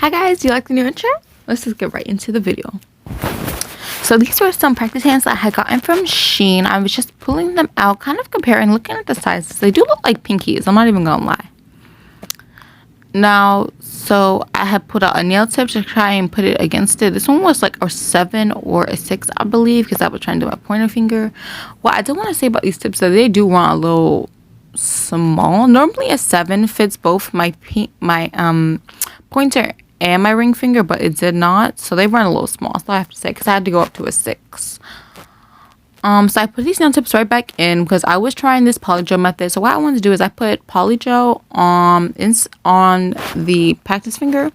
Hi guys, do you like the new intro? Let's just get right into the video. So these were some practice hands that I had gotten from SHEIN. I was just pulling them out, kind of comparing, looking at the sizes. They do look like pinkies, I'm not even gonna lie. Now, so I had put out a nail tip to try and put it against it. This one was like a 7 or a 6, I believe, because I was trying to do my pointer finger. What I do want to say about these tips is that they do run a little small. Normally a 7 fits both my pointer and my ring finger, but it did not, so they run a little small, so I have to say, because I had to go up to a 6. So I put these nail tips right back in because I was trying this polygel method. So what I wanted to do is I put polygel on the practice finger,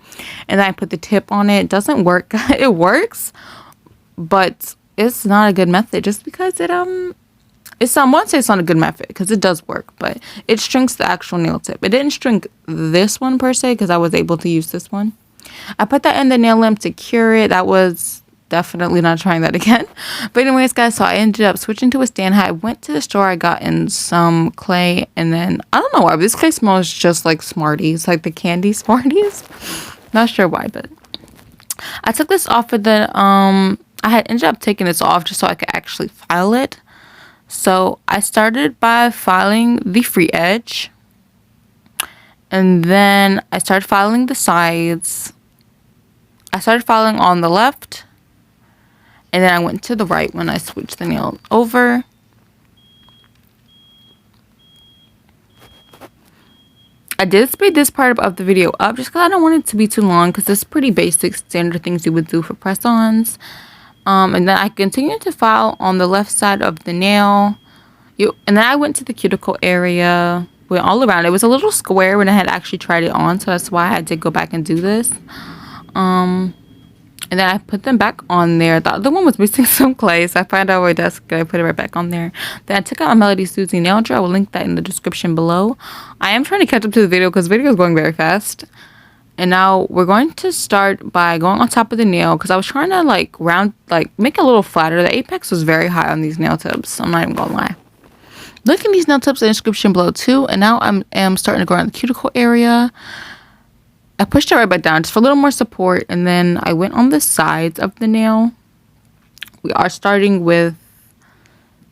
and then I put the tip on it. It doesn't work. It works, but it's not a good method just because it I won't say it's not a good method because it does work, but it shrinks the actual nail tip. It didn't shrink this one per se because I was able to use this one. I put that in the nail lamp to cure it. That was definitely not trying that again. But anyways, guys, so I ended up switching to a stand. I went to the store. I got in some clay, and then I don't know why, but this clay smells just like Smarties, like the candy Smarties. Not sure why, but I took this off of the I had ended up taking this off just so I could actually file it. So I started by filing the free edge, and then I started filing the sides. I started filing on the left, and then I went to the right when I switched the nail over. I did speed this part of the video up just because I don't want it to be too long, because it's pretty basic standard things you would do for press-ons. And then I continued to file on the left side of the nail. And then I went to the cuticle area, went all around. It was a little square when I had actually tried it on, so that's why I did go back and do this. And then I put them back on there. The other one was missing some clay, so I found out where my desk and I put it right back on there. Then I took out my MelodySusie nail drill. I will link that in the description below. I am trying to catch up to the video because the video is going very fast. And now we're going to start by going on top of the nail because I was trying to make it a little flatter. The apex was very high on these nail tips. I'm not even gonna lie. Look at these nail tips in the description below too. And now I'm starting to go around the cuticle area. I pushed it right back down just for a little more support, and then I went on the sides of the nail. We are starting with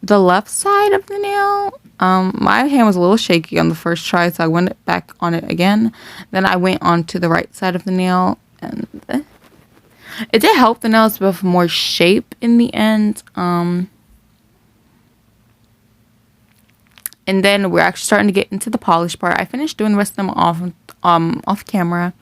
the left side of the nail. My hand was a little shaky on the first try, so I went back on it again. Then I went on to the right side of the nail, and it did help the nails with more shape in the end. And then we're actually starting to get into the polish part. I finished doing the rest of them off camera,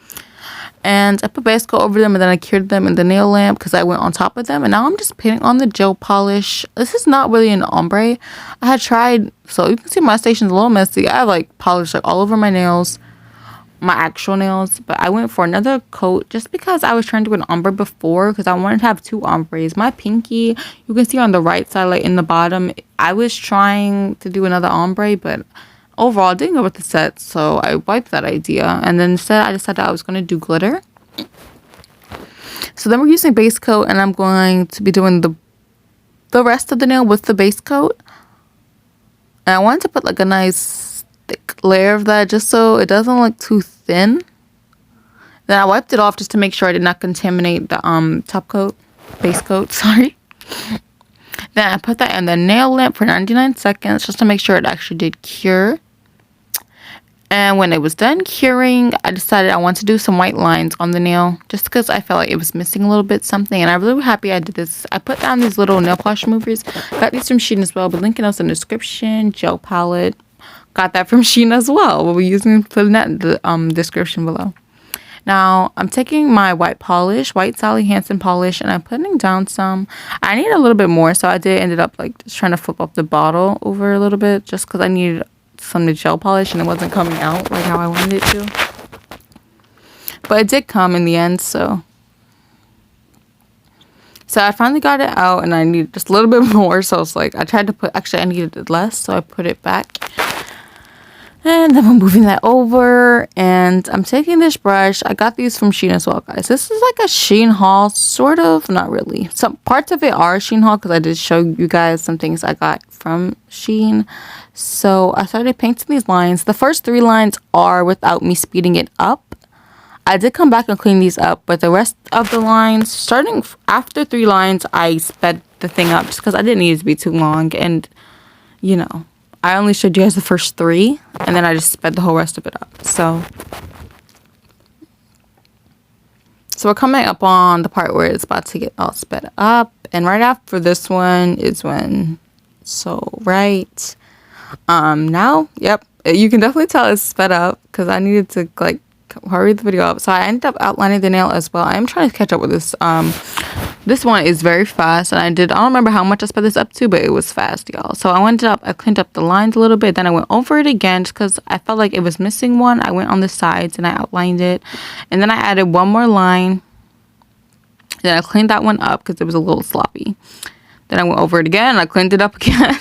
and I put base coat over them, and then I cured them in the nail lamp because I went on top of them. And now I'm just painting on the gel polish. This is not really an ombre. I had tried, so you can see my station's a little messy. I have polish all over my nails, my actual nails, but I went for another coat just because I was trying to do an ombre before because I wanted to have 2 ombres. My pinky, you can see on the right side, in the bottom, I was trying to do another ombre, but overall I didn't go with the set, so I wiped that idea. And then instead I decided I was going to do glitter. So then we're using base coat, and I'm going to be doing the rest of the nail with the base coat. And I wanted to put a nice thick layer of that just so it doesn't look too thin. Then I wiped it off just to make sure I did not contaminate the top coat, base coat, sorry. Then I put that in the nail lamp for 99 seconds just to make sure it actually did cure. And when it was done curing, I decided I want to do some white lines on the nail just because I felt like it was missing a little bit something. And I'm really happy I did this. I put down these little nail polish movers. Got these from SheIn as well, but link in the description. Gel palette. Got that from SheIn as well. We'll be using that in the description below. Now, I'm taking my white Sally Hansen polish, and I'm putting down some. I need a little bit more, so I ended up just trying to flip up the bottle over a little bit just because I needed some gel polish and it wasn't coming out like how I wanted it to. But it did come in the end, so I finally got it out, and I needed just a little bit more, so it's I tried to put, actually I needed less, so I put it back. And then I'm moving that over, and I'm taking this brush. I got these from SheIn as well, guys. This is a SheIn haul, sort of, not really. Some parts of it are SheIn haul because I did show you guys some things I got from SheIn. So I started painting these lines. The first 3 lines are without me speeding it up. I did come back and clean these up, but the rest of the lines, starting after 3 lines, I sped the thing up just because I didn't need it to be too long. And, you know, I only showed you guys the first 3, and then I just sped the whole rest of it up. So we're coming up on the part where it's about to get all sped up. And right after this one is when, now, yep, you can definitely tell it's sped up because I needed to, like, hurry the video up. So I ended up outlining the nail as well. I am trying to catch up with this. This one is very fast, and I don't remember how much I sped this up to, but it was fast, y'all. So I cleaned up the lines a little bit, then I went over it again just because I felt like it was missing one. I went on the sides and I outlined it, and then I added one more line. Then I cleaned that one up because it was a little sloppy. Then I went over it again and I cleaned it up again.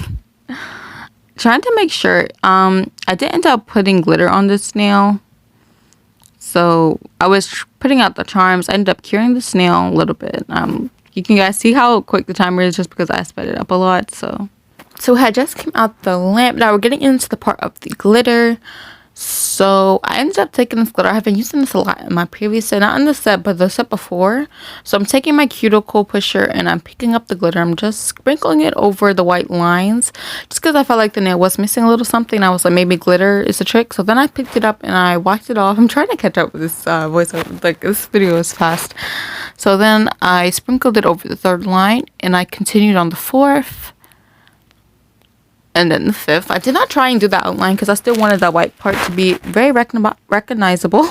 Trying to make sure. I did end up putting glitter on this nail. So I was putting out the charms. I ended up curing this nail a little bit. You can guys see how quick the timer is just because I sped it up a lot. So I just came out the lamp. Now we're getting into the part of the glitter. So I ended up taking this glitter. I have been using this a lot in my previous set, not in the set, but the set before. So I'm taking my cuticle pusher and I'm picking up the glitter. I'm just sprinkling it over the white lines just because I felt like the nail was missing a little something. I was like, maybe glitter is a trick. So then I picked it up and I wiped it off. I'm trying to catch up with this voiceover. Like, this video is fast. So then I sprinkled it over the 3rd line and I continued on the 4th. And then the 5th. I did not try and do that outline because I still wanted that white part to be very recognizable.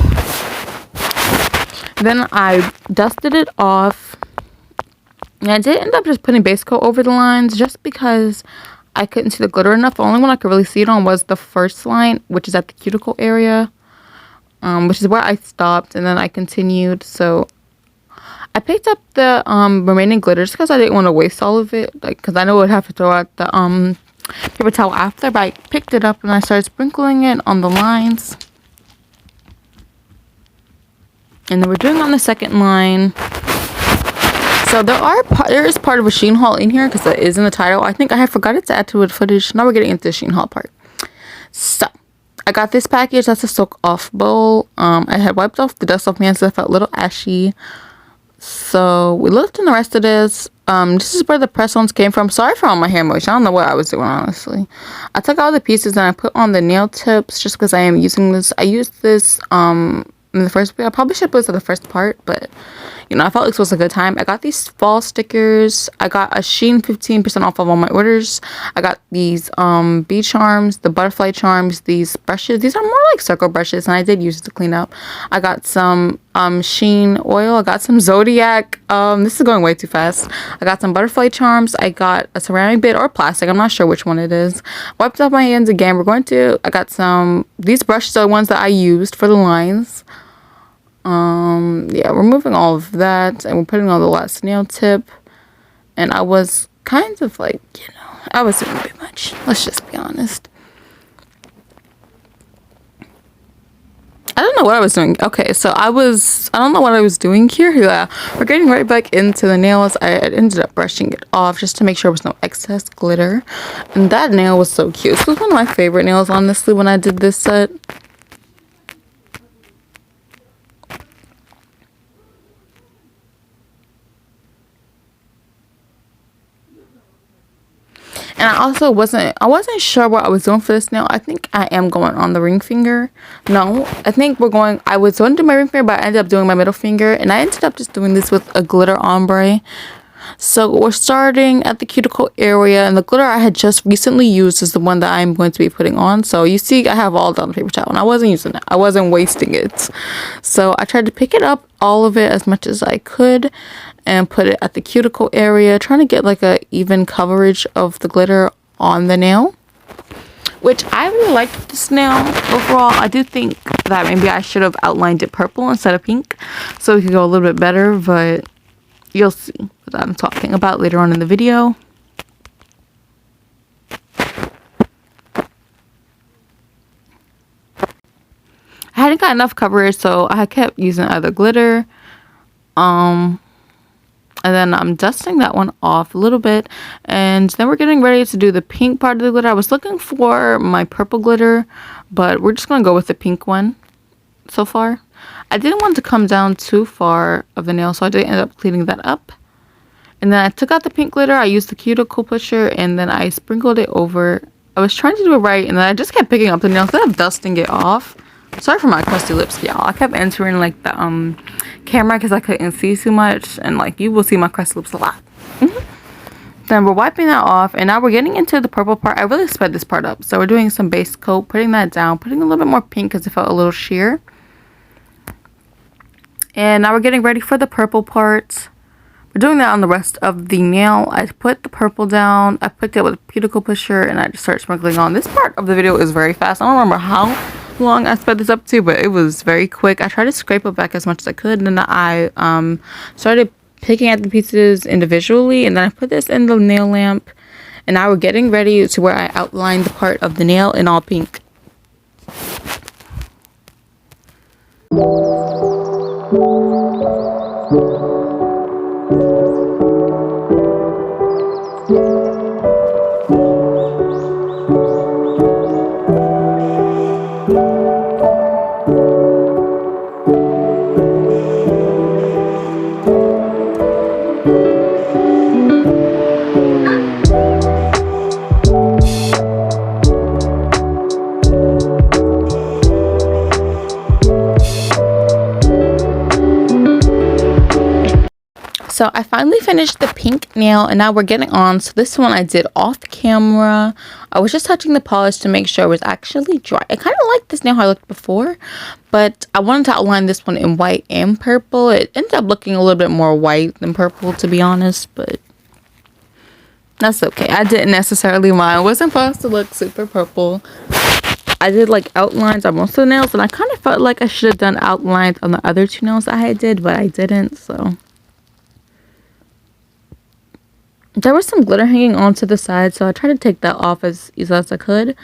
Then I dusted it off. And I did end up just putting base coat over the lines just because I couldn't see the glitter enough. The only one I could really see it on was the 1st line, which is at the cuticle area. Which is where I stopped. And then I continued. So I picked up the remaining glitter just because I didn't want to waste all of it. Like, because I know I'd have to throw out the paper towel after, but I picked it up and I started sprinkling it on the lines. And then we're doing on the 2nd line. So there is part of a SHEIN haul in here because it is in the title. I think I had forgotten to add to it footage. Now we're getting into the SHEIN haul part. So I got this package. That's a soak off bowl. I had wiped off the dust off my hands so I felt a little ashy. So we looked in the rest of this. This is where the press-ons came from. Sorry for all my hair motion. I don't know what I was doing, honestly. I took all the pieces and I put on the nail tips just because I am using this. I used this in the first video. I probably should put this at the first part, but you know, I felt like this was a good time. I got these fall stickers. I got a SHEIN 15% off of all my orders. I got these bee charms, the butterfly charms, these brushes. These are more like circle brushes, and I did use it to clean up. I got some SHEIN oil. I got some Zodiac. This is going way too fast. I got some butterfly charms. I got a ceramic bit or plastic. I'm not sure which one it is. Wiped off my hands again. I got these brushes are the ones that I used for the lines. Yeah, removing all of that and we're putting on the last nail tip. And I was kind of like, you know, I was doing a bit much. Let's just be honest. I don't know what I was doing. Okay, so I don't know what I was doing here. Yeah, we're getting right back into the nails. I ended up brushing it off just to make sure there was no excess glitter. And that nail was so cute. This was one of my favorite nails, honestly, when I did this set. And I also wasn't sure what I was doing for this nail. I think I am going on the ring finger. No, I think I was going to do my ring finger, but I ended up doing my middle finger. And I ended up just doing this with a glitter ombre. So we're starting at the cuticle area. And the glitter I had just recently used is the one that I'm going to be putting on. So you see I have all done paper towel. And I wasn't using it. I wasn't wasting it. So I tried to pick it up, all of it, as much as I could. And put it at the cuticle area, trying to get like a even coverage of the glitter on the nail, which I really liked this nail overall. I do think that maybe I should have outlined it purple instead of pink so it could go a little bit better, but you'll see what I'm talking about later on in the video. I hadn't got enough coverage, so I kept using other glitter. And then I'm dusting that one off a little bit. And then we're getting ready to do the pink part of the glitter. I was looking for my purple glitter, but we're just going to go with the pink one so far. I didn't want to come down too far of the nail, so I did end up cleaning that up. And then I took out the pink glitter. I used the cuticle pusher, and then I sprinkled it over. I was trying to do it right, and then I just kept picking up the nail instead of dusting it off. Sorry for my crusty lips, y'all. I kept entering like the camera because I couldn't see too much, and like you will see my crusty lips a lot. Then we're wiping that off, and now we're getting into the purple part. I really sped this part up, so we're doing some base coat, putting that down, putting a little bit more pink because it felt a little sheer. And now we're getting ready for the purple part. We're doing that on the rest of the nail. I put the purple down, I picked it with a cuticle pusher, and I just started sprinkling on. This part of the video is very fast. I don't remember how long I sped this up to, but it was very quick. I tried to scrape it back as much as I could, and then I started picking at the pieces individually, and then I put this in the nail lamp, and now we're getting ready to where I outlined the part of the nail in all pink. So I finally finished the pink nail, and now we're getting on. So this one I did off camera. I was just touching the polish to make sure it was actually dry. I kind of like this nail how I looked before, but I wanted to outline this one in white and purple. It ended up looking a little bit more white than purple, to be honest, but that's okay. I didn't necessarily mind. It wasn't supposed to look super purple. I did like outlines on most of the nails, and I kind of felt like I should have done outlines on the other two nails that I did, but I didn't, so. There was some glitter hanging onto the side, so I tried to take that off as easy as I could.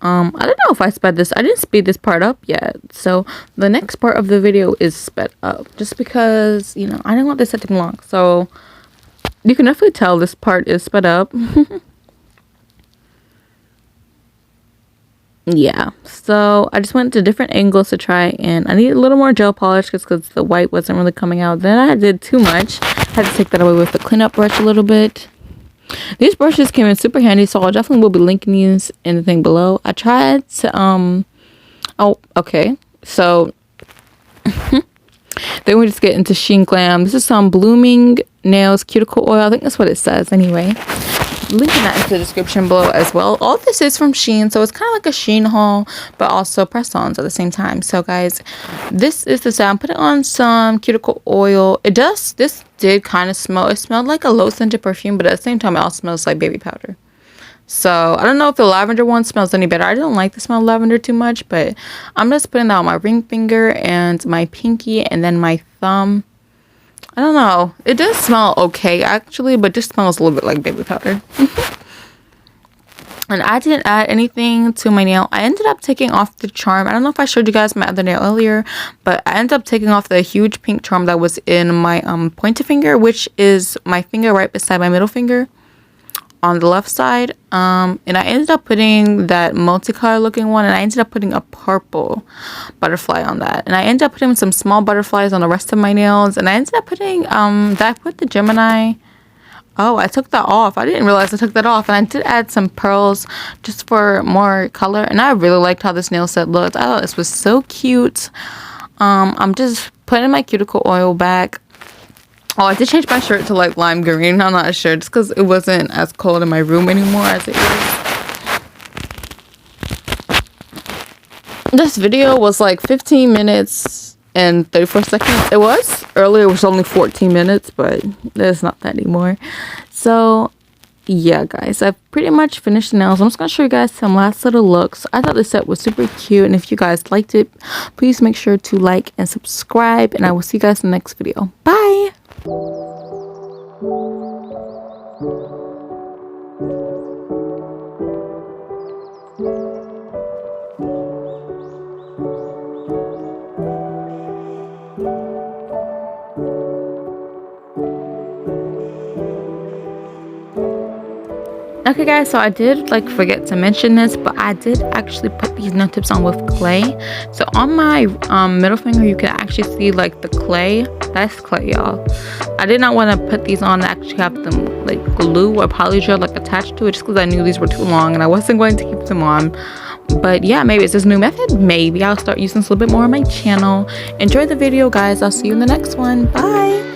I don't know if I sped this. I didn't speed this part up yet. So the next part of the video is sped up. Just because, you know, I didn't want this to take long. So you can definitely tell this part is sped up. Yeah, so I just went to different angles to try, and I needed a little more gel polish just because the white wasn't really coming out. Then I did too much. I had to take that away with the cleanup brush a little bit. These brushes came in super handy, so I definitely will be linking these in the thing below. I tried to oh, okay, so then we just get into SHEGLAM. This is some Blooming Nails Cuticle Oil. I think that's what it says anyway. Linking that into the description below as well. All this is from SHEIN, so it's kind of like a SHEIN haul, but also press-ons at the same time. So guys, this is the sound. Put it on some cuticle oil. This did kind of smell. It smelled like a low scented perfume, but at the same time it also smells like baby powder. So I don't know if the lavender one smells any better. I don't like the smell of lavender too much, but I'm just putting that on my ring finger and my pinky and then my thumb. I don't know. It does smell okay, actually, but just smells a little bit like baby powder. And I didn't add anything to my nail. I ended up taking off the charm. I don't know if I showed you guys my other nail earlier, but I ended up taking off the huge pink charm that was in my pointer finger, which is my finger right beside my middle finger on the left side. And I ended up putting that multicolor looking one, and I ended up putting a purple butterfly on that, and I ended up putting some small butterflies on the rest of my nails, and I ended up putting did I put the Gemini? Oh, I took that off. I didn't realize I took that off, and I did add some pearls just for more color, and I really liked how this nail set looked. I thought this was so cute. I'm just putting my cuticle oil back. Oh, I did change my shirt to like lime green. I'm not sure, just because it wasn't as cold in my room anymore as it is. This video was like 15 minutes and 34 seconds. It was. Earlier it was only 14 minutes, but it's not that anymore. So, yeah, guys. I've pretty much finished the nails. I'm just going to show you guys some last little looks. I thought this set was super cute, and if you guys liked it, please make sure to like and subscribe, and I will see you guys in the next video. Bye! Okay guys, so I did like forget to mention this, but I did actually put these nail tips on with clay. So on my middle finger you can actually see like the clay. That's clay, y'all. I did not want to put these on and actually have them like glue or polygel like attached to it, just because I knew these were too long and I wasn't going to keep them on. But yeah, maybe it's this new method. Maybe I'll start using this a little bit more on my channel. Enjoy the video guys. I'll see you in the next one. Bye.